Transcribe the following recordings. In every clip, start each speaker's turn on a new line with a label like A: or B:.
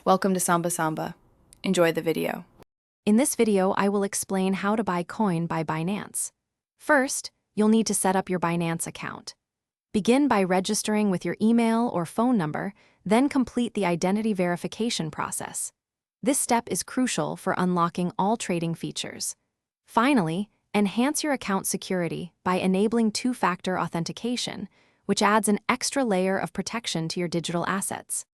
A: Welcome to Samba Samba. Enjoy the video.
B: In this video, I will explain how to buy coin by Binance. First, you'll need to set up your Binance account. Begin by registering with your email or phone number, then complete the identity verification process. This step is crucial for unlocking all trading features. Finally, enhance your account security by enabling two-factor authentication, which adds an extra layer of protection to your digital assets.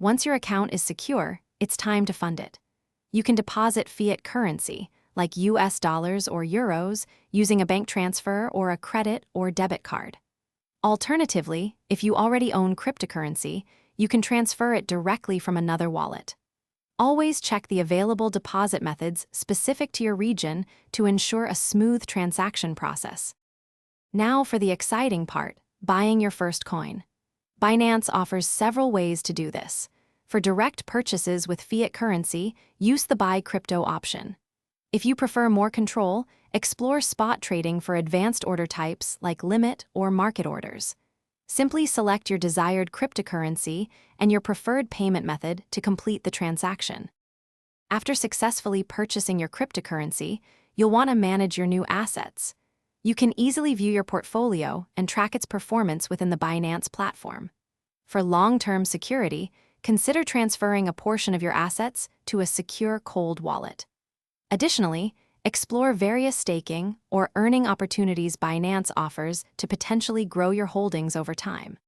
B: Once your account is secure, it's time to fund it. You can deposit fiat currency, like US dollars or euros, using a bank transfer or a credit or debit card. Alternatively, if you already own cryptocurrency, you can transfer it directly from another wallet. Always check the available deposit methods specific to your region to ensure a smooth transaction process. Now for the exciting part, buying your first coin. Binance offers several ways to do this. For direct purchases with fiat currency, use the Buy Crypto option. If you prefer more control, explore spot trading for advanced order types like limit or market orders. Simply select your desired cryptocurrency and your preferred payment method to complete the transaction. After successfully purchasing your cryptocurrency, you'll want to manage your new assets. You can easily view your portfolio and track its performance within the Binance platform. For long-term security, consider transferring a portion of your assets to a secure cold wallet. Additionally, explore various staking or earning opportunities Binance offers to potentially grow your holdings over time.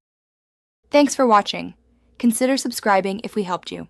C: Thanks for watching. Consider subscribing if we helped you.